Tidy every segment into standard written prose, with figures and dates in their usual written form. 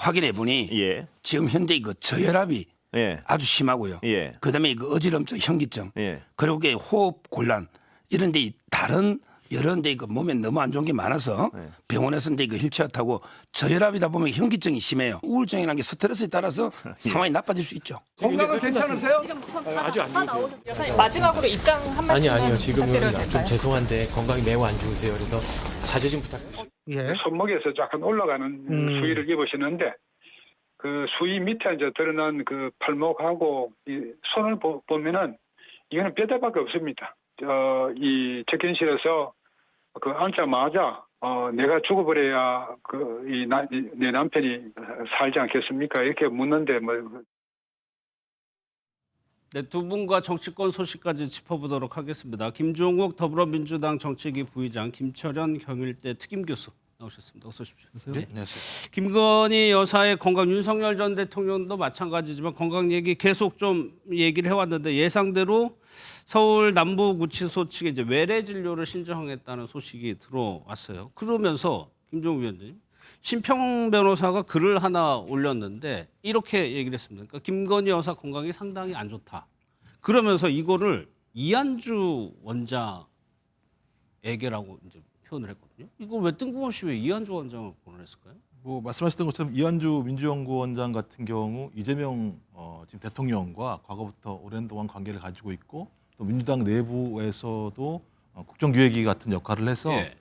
확인해 보니 예. 지금 현재 그 저혈압이 예. 아주 심하고요. 예. 그다음에 그 어지럼증, 현기증, 예. 그리고 그 호흡 곤란 이런 데 다른 여러 데 그 몸에 너무 안 좋은 게 많아서 병원에서 이제 그 휠체어 타고 저혈압이다 보면 현기증이 심해요. 우울증이라는 게 스트레스에 따라서 상황이 나빠질 수 있죠. 건강은 괜찮으세요? 아직 안 좋으세요. 여사님 마지막으로 입장 한 말씀 아니요. 지금은 부탁드려도 좀 될까요? 죄송한데 건강이 매우 안 좋으세요. 그래서 자제 좀 부탁드립니다. 예. 손목에서 약간 올라가는 수위를 입으시는데 그 수위 밑에 이제 드러난 그 팔목하고 이 손을 보면은 이거는 뼈대밖에 없습니다. 이 접견실에서 그 앉자마자 내가 죽어버려야 내 남편이 살지 않겠습니까? 이렇게 묻는데 뭐. 네, 두 분과 정치권 소식까지 짚어보도록 하겠습니다. 김종욱 더불어민주당 정책위 부의장, 김철현 경일대 특임교수 나오셨습니다. 어서 오십시오. 네, 안녕하세요. 김건희 여사의 건강, 윤석열 전 대통령도 마찬가지지만 건강 얘기 계속 좀 얘기를 해왔는데 예상대로 서울 남부구치소 측에 이제 외래 진료를 신청했다는 소식이 들어왔어요. 그러면서 김종욱 위원장님, 심평 변호사가 글을 하나 올렸는데 이렇게 얘기를 했습니다. 그러니까 김건희 여사 건강이 상당히 안 좋다. 그러면서 이거를 이한주 원장에게라고 이제 표현을 했거든요. 이걸 왜 뜬금없이 왜 이한주 원장을 거론했을까요? 뭐 말씀하셨던 것처럼 이한주 민주연구원장 같은 경우 이재명 지금 대통령과 과거부터 오랜 동안 관계를 가지고 있고 또 민주당 내부에서도 국정기획위 같은 역할을 해서 예.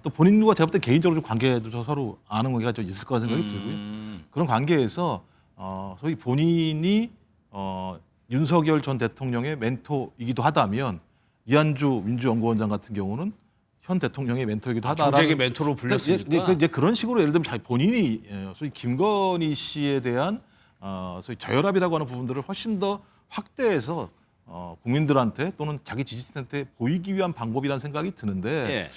또 본인과 제가 볼 때 개인적으로 좀 관계도 서로 아는 관계가 좀 있을 거라는 생각이 들고요. 그런 관계에서 소위 본인이 윤석열 전 대통령의 멘토이기도 하다면 이한주 민주연구원장 같은 경우는 현 대통령의 멘토이기도 하다라는 정책의 멘토로 불렸으니까. 이제 그런 식으로 예를 들면 본인이 소위 김건희 씨에 대한 소위 저혈압이라고 하는 부분들을 훨씬 더 확대해서 국민들한테 또는 자기 지지층한테 보이기 위한 방법이라는 생각이 드는데 예.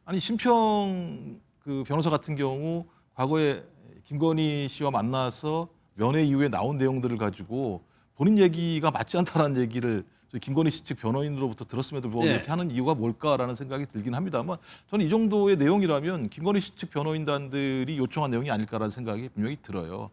아니 심평 그 변호사 같은 경우 과거에 김건희 씨와 만나서 면회 이후에 나온 내용들을 가지고 본인 얘기가 맞지 않다라는 얘기를 김건희 씨 측 변호인으로부터 들었음에도 불구하고 네. 이렇게 하는 이유가 뭘까라는 생각이 들긴 합니다만 저는 이 정도의 내용이라면 김건희 씨 측 변호인단들이 요청한 내용이 아닐까라는 생각이 분명히 들어요.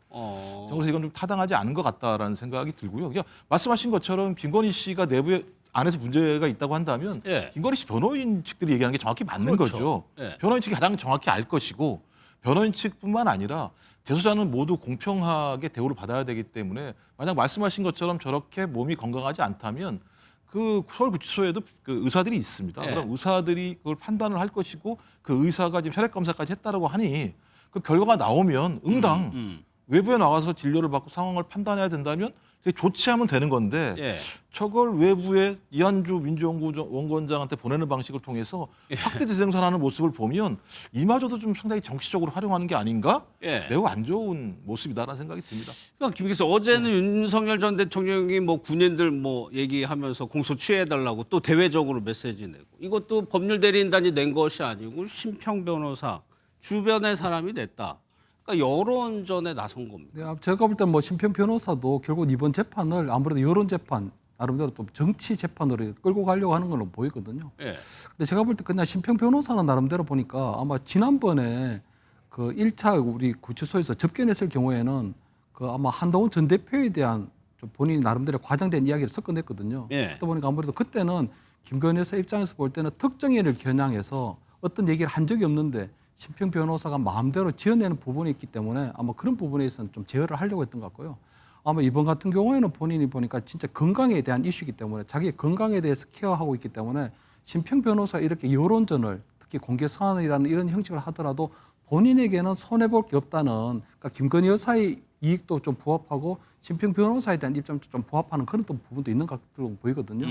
그래서 이건 좀 타당하지 않은 것 같다라는 생각이 들고요. 그냥 말씀하신 것처럼 김건희 씨가 내부에 안에서 문제가 있다고 한다면 예. 김건희 씨 변호인 측들이 얘기하는 게 정확히 맞는 그렇죠. 거죠. 예. 변호인 측이 가장 정확히 알 것이고 변호인 측뿐만 아니라 재소자는 모두 공평하게 대우를 받아야 되기 때문에 만약 말씀하신 것처럼 저렇게 몸이 건강하지 않다면 그 서울구치소에도 그 의사들이 있습니다. 예. 그럼 의사들이 그걸 판단을 할 것이고 그 의사가 지금 혈액 검사까지 했다라고 하니 그 결과가 나오면 응당 외부에 나가서 진료를 받고 상황을 판단해야 된다면 그게 조치하면 되는 건데 예. 저걸 외부에 이한주 민주연구원장한테 보내는 방식을 통해서 확대 재생산하는 모습을 보면 이마저도 좀 상당히 정치적으로 활용하는 게 아닌가? 예. 매우 안 좋은 모습이다라는 생각이 듭니다. 그러니까 김 교수 어제는 윤석열 전 대통령이 뭐 군인들 뭐 얘기하면서 공소 취해달라고 또 대외적으로 메시지 내고 이것도 법률 대리인단이 낸 것이 아니고 심평 변호사 주변의 사람이 냈다. 그러니까 여론전에 나선 겁니다. 네, 제가 볼 때 뭐 심평 변호사도 결국 이번 재판을 아무래도 여론 재판 나름대로 또 정치 재판으로 끌고 가려고 하는 걸로 보이거든요. 예. 근데 제가 볼 때 그냥 심평 변호사는 나름대로 보니까 아마 지난번에 그 1차 우리 구치소에서 접견했을 경우에는 그 아마 한동훈 전 대표에 대한 좀 본인이 나름대로 과장된 이야기를 섞어냈거든요. 예. 그러다 보니까 아무래도 그때는 김건희 여사 입장에서 볼 때는 특정인을 겨냥해서 어떤 얘기를 한 적이 없는데 심평 변호사가 마음대로 지어내는 부분이 있기 때문에 아마 그런 부분에 있어서는 좀 제어를 하려고 했던 것 같고요. 아마 이번 같은 경우에는 본인이 보니까 진짜 건강에 대한 이슈이기 때문에 자기의 건강에 대해서 케어하고 있기 때문에 심평 변호사 이렇게 여론전을 특히 공개 선언이라는 이런 형식을 하더라도 본인에게는 손해볼 게 없다는 그러니까 김건희 여사의 이익도 좀 부합하고 심평 변호사에 대한 입장도 좀 부합하는 그런 또 부분도 있는 것 같다고 보이거든요.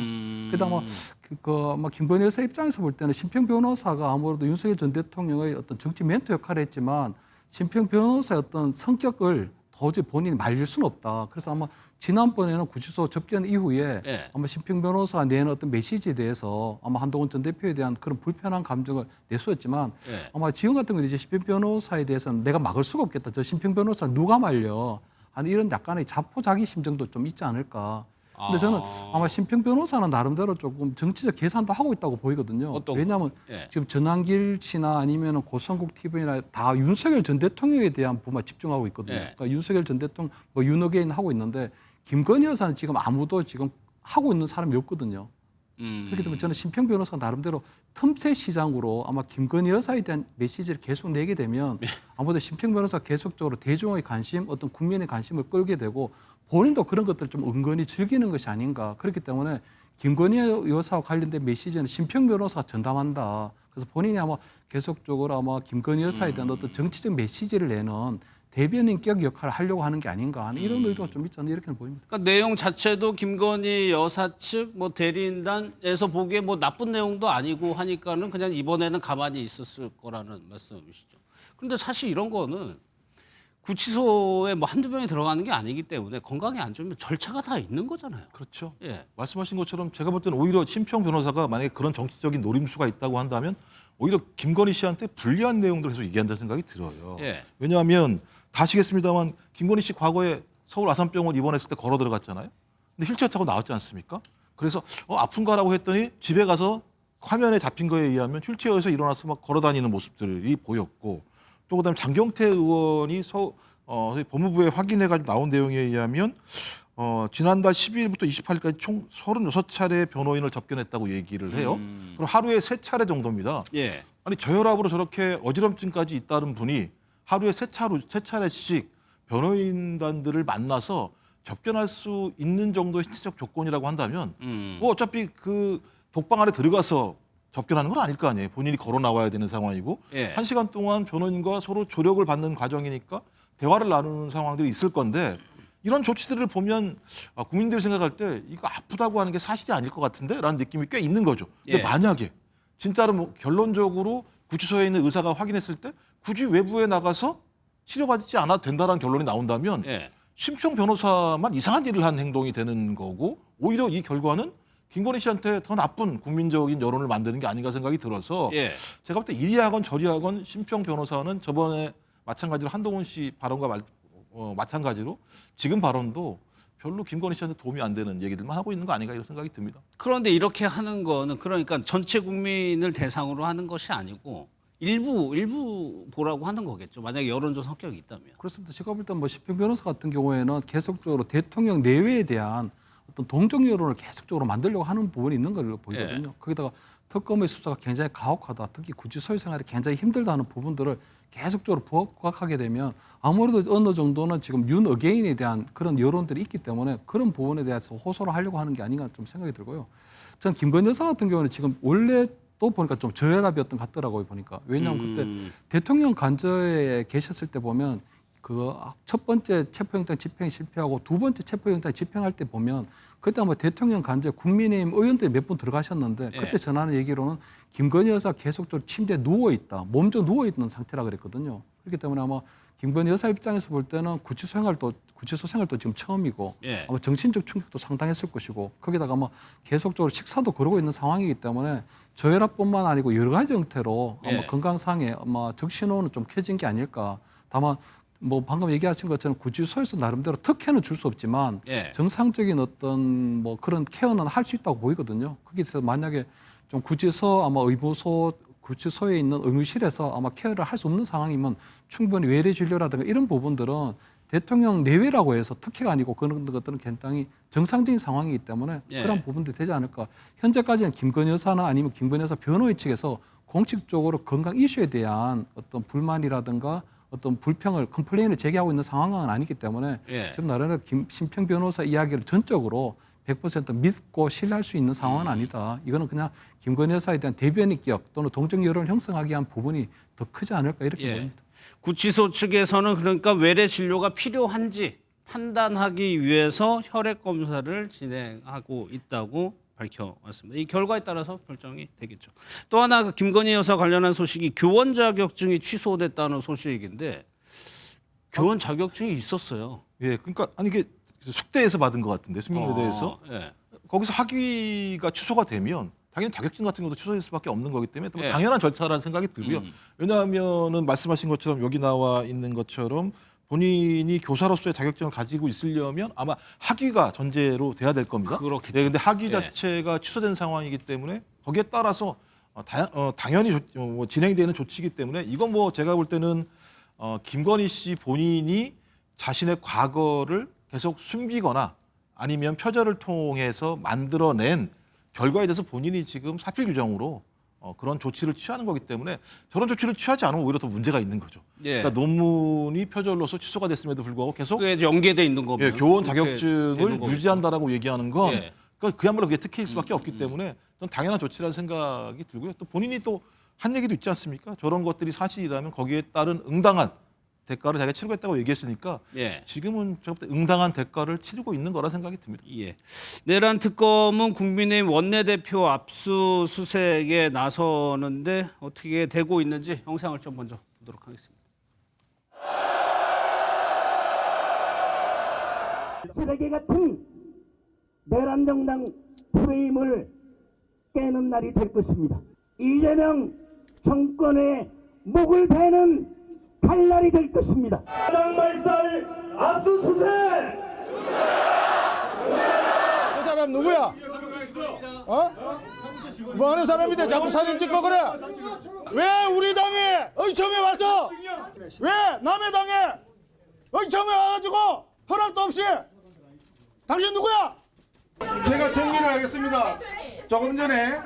그러다 아마 김건희 여사 입장에서 볼 때는 심평 변호사가 아무래도 윤석열 전 대통령의 어떤 정치 멘토 역할을 했지만 심평 변호사의 어떤 성격을 도저히 본인이 말릴 수는 없다. 그래서 아마 지난번에는 구치소 접견 이후에 예. 아마 심평 변호사가 내는 어떤 메시지에 대해서 아마 한동훈 전 대표에 대한 그런 불편한 감정을 내수했지만 예. 아마 지금 같은 경우는 이제 심평 변호사에 대해서는 내가 막을 수가 없겠다. 저 심평 변호사 누가 말려? 하는 이런 약간의 자포자기 심정도 좀 있지 않을까. 근데 저는 아마 심평 변호사는 나름대로 조금 정치적 계산도 하고 있다고 보이거든요. 어떤 왜냐하면 예. 지금 전환길 씨나 아니면 고성국 TV나 다 윤석열 전 대통령에 대한 부분만 집중하고 있거든요. 예. 그러니까 윤석열 전 대통령 뭐 윤어게인 하고 있는데 김건희 여사는 지금 아무도 지금 하고 있는 사람이 없거든요. 그렇기 때문에 저는 심평 변호사가 나름대로 틈새 시장으로 아마 김건희 여사에 대한 메시지를 계속 내게 되면 아무래도 심평 변호사가 계속적으로 대중의 관심, 어떤 국민의 관심을 끌게 되고 본인도 그런 것들을 좀 은근히 즐기는 것이 아닌가. 그렇기 때문에 김건희 여사와 관련된 메시지는 심평 변호사가 전담한다. 그래서 본인이 아마 계속적으로 아마 김건희 여사에 대한 어떤 정치적 메시지를 내는 대변인격 역할을 하려고 하는 게 아닌가 하는 이런 의도가 좀 있지 않나 이렇게 보입니다. 그러니까 내용 자체도 김건희 여사 측 뭐 대리인단에서 보기에 뭐 나쁜 내용도 아니고 하니까는 그냥 이번에는 가만히 있었을 거라는 말씀이시죠. 그런데 사실 이런 거는 구치소에 뭐 한두 명이 들어가는 게 아니기 때문에 건강이 안 좋으면 절차가 다 있는 거잖아요. 그렇죠. 예. 말씀하신 것처럼 제가 볼 때는 오히려 심평 변호사가 만약에 그런 정치적인 노림수가 있다고 한다면 오히려 김건희 씨한테 불리한 내용들을 계속 얘기한다는 생각이 들어요. 예. 왜냐하면 다 아시겠습니다만 김건희 씨 과거에 서울 아산병원 입원했을 때 걸어 들어갔잖아요. 근데 휠체어 타고 나왔지 않습니까? 그래서 아픈가라고 했더니 집에 가서 화면에 잡힌 거에 의하면 휠체어에서 일어나서 막 걸어 다니는 모습들이 보였고 또 그다음에 장경태 의원이 법무부에 확인해가지고 나온 내용에 의하면 지난달 12일부터 28일까지 총 36차례 변호인을 접견했다고 얘기를 해요. 그럼 하루에 3차례 정도입니다. 예. 아니 저혈압으로 저렇게 어지럼증까지 있다는 분이 하루에 3차례씩 변호인단들을 만나서 접견할 수 있는 정도의 신체적 조건이라고 한다면 뭐 어차피 그 독방 안에 들어가서 접견하는 건 아닐 거 아니에요. 본인이 걸어 나와야 되는 상황이고 예. 1시간 동안 변호인과 서로 조력을 받는 과정이니까 대화를 나누는 상황들이 있을 건데 이런 조치들을 보면 국민들이 생각할 때 이거 아프다고 하는 게 사실이 아닐 것 같은데 라는 느낌이 꽤 있는 거죠. 근데 예. 만약에 진짜로 뭐 결론적으로 구치소에 있는 의사가 확인했을 때 굳이 외부에 나가서 치료받지 않아도 된다는 결론이 나온다면 예. 심평 변호사만 이상한 일을 한 행동이 되는 거고 오히려 이 결과는 김건희 씨한테 더 나쁜 국민적인 여론을 만드는 게 아닌가 생각이 들어서 예. 제가 볼 때 이리 하건 저리 하건 심평 변호사는 저번에 마찬가지로 한동훈 씨 발언과 마찬가지로 지금 발언도 별로 김건희 씨한테 도움이 안 되는 얘기들만 하고 있는 거 아닌가 이런 생각이 듭니다. 그런데 이렇게 하는 거는 그러니까 전체 국민을 대상으로 하는 것이 아니고 일부 보라고 하는 거겠죠. 만약에 여론조 성격이 있다면. 그렇습니다. 제가 볼 때 뭐 심평 변호사 같은 경우에는 계속적으로 대통령 내외에 대한 어떤 동정 여론을 계속적으로 만들려고 하는 부분이 있는 걸로 보이거든요. 거기다가 특검의 수사가 굉장히 가혹하다. 특히 구치소의 생활이 굉장히 힘들다 하는 부분들을 계속적으로 부각하게 되면 아무래도 어느 정도는 지금 윤 어게인에 대한 그런 여론들이 있기 때문에 그런 부분에 대해서 호소를 하려고 하는 게 아닌가 좀 생각이 들고요. 저는 김건희 여사 같은 경우는 지금 원래 또 보니까 좀 저혈압이었던 것 같더라고요. 보니까. 왜냐하면 그때 대통령 관저에 계셨을 때 보면 그 첫 번째 체포영장 집행이 실패하고 두 번째 체포영장 집행할 때 보면 그때 아마 대통령 관저에 국민의힘 의원들이 몇 분 들어가셨는데 그때 전하는 얘기로는 김건희 여사 계속적으로 침대에 누워있다. 몸져 누워있는 상태라 그랬거든요. 그렇기 때문에 아마 김건희 여사 입장에서 볼 때는 구치소 생활도 지금 처음이고 예. 아마 정신적 충격도 상당했을 것이고 거기다가 아마 계속적으로 식사도 거르고 있는 상황이기 때문에 저혈압뿐만 아니고 여러 가지 형태로 아마 예. 건강상에 아마 적신호는 좀 켜진 게 아닐까. 다만 뭐 방금 얘기하신 것처럼 구치소에서 나름대로 특혜는 줄 수 없지만 예. 정상적인 어떤 뭐 그런 케어는 할 수 있다고 보이거든요. 거기서 만약에 좀 구치소 아마 구치소에 있는 의무실에서 아마 케어를 할 수 없는 상황이면 충분히 외래 진료라든가 이런 부분들은 대통령 내외라고 해서 특혜가 아니고 그런 것들은 굉장히 정상적인 상황이기 때문에 예. 그런 부분들이 되지 않을까. 현재까지는 김건희 여사나 아니면 김건희 여사 변호인 측에서 공식적으로 건강 이슈에 대한 어떤 불만이라든가 어떤 불평을 컴플레인을 제기하고 있는 상황은 아니기 때문에 예. 지금 나름대로 심평 변호사 이야기를 전적으로 100% 믿고 신뢰할 수 있는 상황은 아니다. 이거는 그냥 김건희 여사에 대한 대변인격 또는 동정 여론을 형성하기 위한 부분이 더 크지 않을까 이렇게 예. 보입니다. 구치소 측에서는 그러니까 외래 진료가 필요한지 판단하기 위해서 혈액 검사를 진행하고 있다고 밝혀왔습니다. 이 결과에 따라서 결정이 되겠죠. 또 하나 그 김건희 여사 관련한 소식이 교원 자격증이 취소됐다는 소식인데 교원 자격증이 있었어요. 예, 그러니까 아니 이게 숙대에서 받은 것 같은데 숙명여대에서 예. 거기서 학위가 취소가 되면 당연히 자격증 같은 것도 취소될 수밖에 없는 거기 때문에 뭐 예. 당연한 절차라는 생각이 들고요. 왜냐하면은 말씀하신 것처럼 여기 나와 있는 것처럼 본인이 교사로서의 자격증을 가지고 있으려면 아마 학위가 전제로 돼야 될 겁니다. 그렇기 네, 근데 학위 예. 자체가 취소된 상황이기 때문에 거기에 따라서 당연히 진행되는 조치이기 때문에 이건 뭐 제가 볼 때는 김건희 씨 본인이 자신의 과거를 계속 숨기거나 아니면 표절을 통해서 만들어낸 결과에 대해서 본인이 지금 사필 규정으로 그런 조치를 취하는 거기 때문에 저런 조치를 취하지 않으면 오히려 더 문제가 있는 거죠. 예. 그러니까 논문이 표절로서 취소가 됐음에도 불구하고 계속 그게 연계돼 있는 거면 예, 교원 그렇게 되는 자격증을 거겠죠. 유지한다라고 얘기하는 건 예. 그야말로 그게 특혜일 수밖에 없기 때문에 전 당연한 조치라는 생각이 들고요. 또 본인이 또 한 얘기도 있지 않습니까? 저런 것들이 사실이라면 거기에 따른 응당한 대가를 자기가 치르겠다고 얘기했으니까 예. 지금은 제가 볼 때 응당한 대가를 치르고 있는 거라 생각이 듭니다. 예. 내란 특검은 국민의힘 원내대표 압수수색에 나서는데 어떻게 되고 있는지 영상을 좀 먼저 보도록 하겠습니다. 쓰레기 같은 내란 정당 프레임을 깨는 날이 될 것입니다. 이재명 정권의 목을 베는 칼날이 될 것입니다. 말살 압수수색! 저 사람 누구야? 뭐 하는 사람인데 자꾸 사진 찍고 그래? 왜 우리 당에 의청에 와서 왜 남의 당에 의청에 와가지고 허락도 없이 당신 누구야? 제가 정리를 하겠습니다. 조금 전에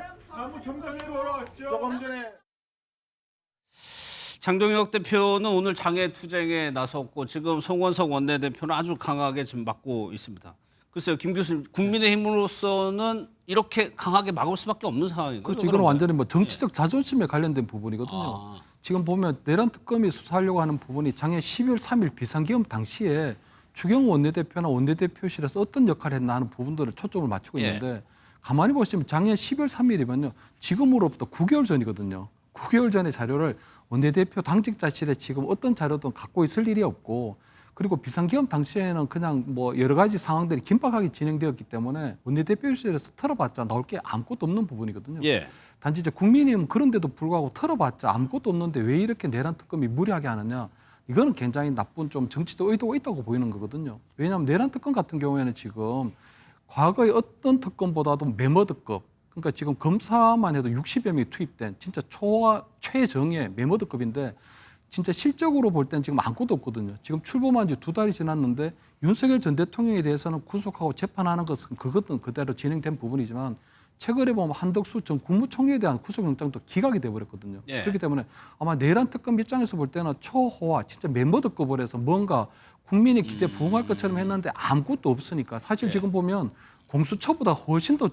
장동혁 대표는 오늘 장애 투쟁에 나섰고 지금 송원석 원내대표는 아주 강하게 지금 막고 있습니다. 글쎄요, 김 교수님, 국민의힘으로서는 이렇게 강하게 막을 수밖에 없는 상황이거든요. 그렇죠. 이건 완전히 뭐 정치적 자존심에 관련된 부분이거든요. 지금 보면 내란 특검이 수사하려고 하는 부분이 작년 12월 3일 비상계엄 당시에 추경호 원내대표나 원내대표실에서 어떤 역할을 했나 하는 부분들을 초점을 맞추고 있는데 가만히 보시면 작년 12월 3일이면요. 지금으로부터 9개월 전이거든요. 9개월 전의 자료를 원내대표 당직자실에 지금 어떤 자료도 갖고 있을 일이 없고 그리고 비상계엄 당시에는 그냥 뭐 여러 가지 상황들이 긴박하게 진행되었기 때문에 원내대표실에서 털어봤자 나올 게 아무것도 없는 부분이거든요. 예. 단지 이제 국민의힘은 그런데도 불구하고 털어봤자 아무것도 없는데 왜 이렇게 내란 특검이 무리하게 하느냐. 이거는 굉장히 나쁜 좀 정치적 의도가 있다고 보이는 거거든요. 왜냐하면 내란 특검 같은 경우에는 지금 과거의 어떤 특검보다도 메머드급 그러니까 지금 검사만 해도 60여 명이 투입된 진짜 최정예 메머드급인데 진짜 실적으로 볼 때는 지금 아무것도 없거든요. 지금 출범한 지 2달이 지났는데 윤석열 전 대통령에 대해서는 구속하고 재판하는 것은 그것은 그대로 진행된 부분이지만 최근에 보면 한덕수 전 국무총리에 대한 구속영장도 기각이 돼버렸거든요. 예. 그렇기 때문에 아마 내란 특검 입장에서 볼 때는 초호화 진짜 멤버드급을 해서 뭔가 국민의 기대에 부응할 것처럼 했는데 아무것도 없으니까 사실 지금 보면 공수처보다 훨씬 더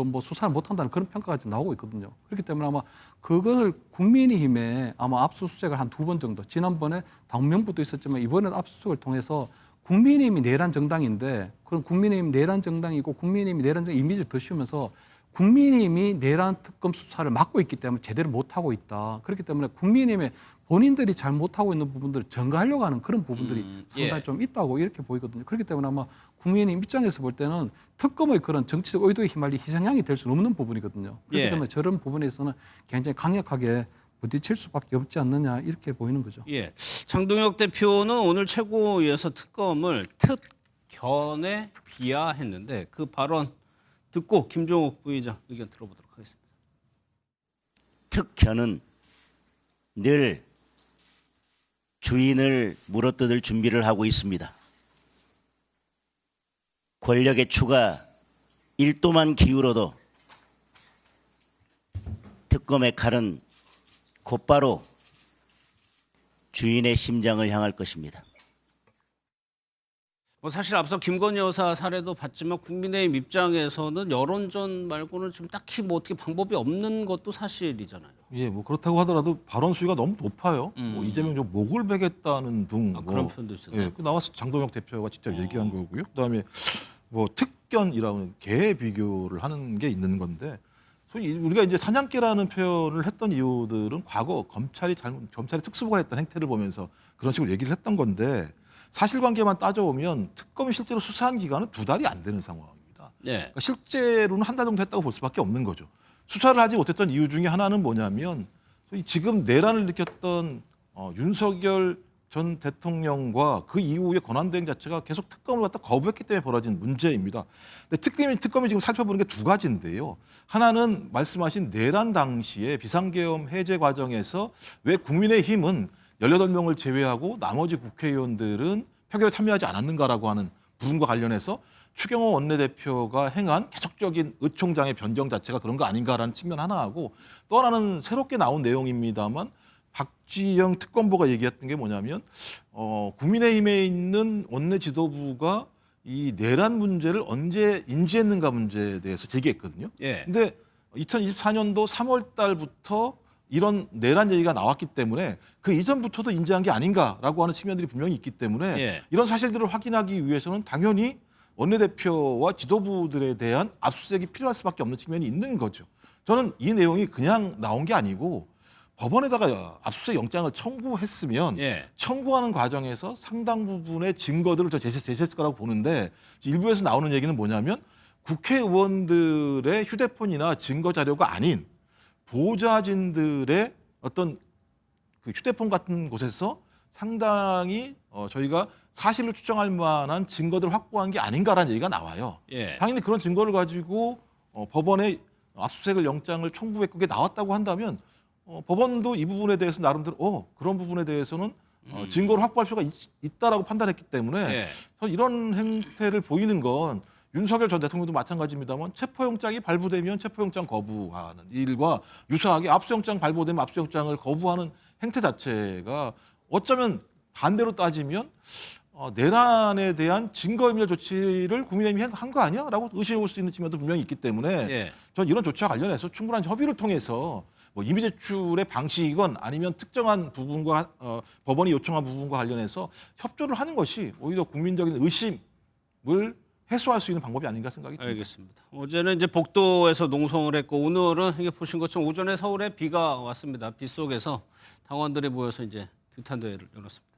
뭐 수사를 못한다는 그런 평가까지 나오고 있거든요. 그렇기 때문에 아마 그걸 국민의힘에 아마 압수수색을 한 2번 정도 지난번에 당명부도 있었지만 이번에는 압수수색을 통해서 국민의힘이 내란 정당인데 그럼 국민의힘 내란 정당이고 국민의힘이 내란 정당 이미지를 더 씌우면서 국민의힘이 내란 특검 수사를 막고 있기 때문에 제대로 못하고 있다. 그렇기 때문에 국민의힘에 본인들이 잘 못하고 있는 부분들을 전가하려고 하는 그런 부분들이 상당히 좀 있다고 이렇게 보이거든요. 그렇기 때문에 아마 국민의힘 입장에서 볼 때는 특검의 그런 정치적 의도에 휘말린 희생양이 될 수는 없는 부분이거든요. 그렇기 때문에 저런 부분에서는 굉장히 강력하게 부딪힐 수밖에 없지 않느냐 이렇게 보이는 거죠. 예. 장동혁 대표는 오늘 최고위에서 특검을 특견에 비하했는데 그 발언 듣고 김종욱 부의장 의견 들어보도록 하겠습니다. 특견은 늘 주인을 물어뜯을 준비를 하고 있습니다. 권력의 추가 1도만 기울어도 특검의 칼은 곧바로 주인의 심장을 향할 것입니다. 뭐 사실 앞서 김건희 여사 사례도 봤지만 국민의힘 입장에서는 여론전 말고는 지금 딱히 뭐 어떻게 방법이 없는 것도 사실이잖아요. 예, 뭐 그렇다고 하더라도 발언 수위가 너무 높아요. 뭐 이재명 좀 목을 베겠다는 등 그런 표현도 있었어요. 예, 그 나와서 장동혁 대표가 직접 얘기한 거고요. 그다음에 뭐 특견이라는 개 비교를 하는 게 있는 건데 소위 우리가 이제 사냥개라는 표현을 했던 이유들은 과거 검찰이 특수부가 했던 행태를 보면서 그런 식으로 얘기를 했던 건데 사실관계만 따져보면 특검이 실제로 수사한 기간은 2달이 안 되는 상황입니다. 예. 그러니까 실제로는 1달 정도 했다고 볼 수밖에 없는 거죠. 수사를 하지 못했던 이유 중에 하나는 뭐냐면 지금 내란을 일으켰던 윤석열 전 대통령과 그 이후의 권한대행 자체가 계속 특검을 갖다 거부했기 때문에 벌어진 문제입니다. 근데 특검이 지금 살펴보는 게 두 가지인데요. 하나는 말씀하신 내란 당시에 비상계엄 해제 과정에서 왜 국민의힘은 18명을 제외하고 나머지 국회의원들은 표결에 참여하지 않았는가라고 하는 부분과 관련해서 추경호 원내대표가 행한 계속적인 의총장의 변경 자체가 그런 거 아닌가라는 측면 하나하고, 또 하나는 새롭게 나온 내용입니다만 박지영 특검보가 얘기했던 게 뭐냐면 국민의힘에 있는 원내 지도부가 이 내란 문제를 언제 인지했는가 문제에 대해서 제기했거든요. 예. 근데 2024년도 3월 달부터 이런 내란 얘기가 나왔기 때문에 그 이전부터도 인지한 게 아닌가라고 하는 측면들이 분명히 있기 때문에 예. 이런 사실들을 확인하기 위해서는 당연히 원내대표와 지도부들에 대한 압수수색이 필요할 수밖에 없는 측면이 있는 거죠. 저는 이 내용이 그냥 나온 게 아니고 법원에다가 압수수색 영장을 청구했으면 예. 청구하는 과정에서 상당 부분의 증거들을 제시했을 거라고 보는데, 일부에서 나오는 얘기는 뭐냐면 국회의원들의 휴대폰이나 증거 자료가 아닌 보좌진들의 어떤 그 휴대폰 같은 곳에서 상당히 저희가 사실로 추정할 만한 증거들을 확보한 게 아닌가라는 얘기가 나와요. 예. 당연히 그런 증거를 가지고 법원에 압수수색을 영장을 청구했고 그게 나왔다고 한다면 법원도 이 부분에 대해서 나름대로 그런 부분에 대해서는 증거를 확보할 필요가 있다라고 판단했기 때문에 예. 저는 이런 행태를 보이는 건 윤석열 전 대통령도 마찬가지입니다만 체포영장이 발부되면 체포영장 거부하는 일과 유사하게 압수영장 발부되면 압수영장을 거부하는 행태 자체가 어쩌면 반대로 따지면 내란에 대한 증거인멸 조치를 국민의힘이 한 거 아니야? 라고 의심해 볼 수 있는 측면도 분명히 있기 때문에 예. 저는 이런 조치와 관련해서 충분한 협의를 통해서 뭐 이미 제출의 방식이건 아니면 특정한 부분과 법원이 요청한 부분과 관련해서 협조를 하는 것이 오히려 국민적인 의심을 해소할 수 있는 방법이 아닌가 생각이 듭니다. 알겠습니다. 어제는 이제 복도에서 농성을 했고 오늘은 이게 보신 것처럼 오전에 서울에 비가 왔습니다. 비 속에서 당원들이 모여서 이제 규탄 대회를 열었습니다.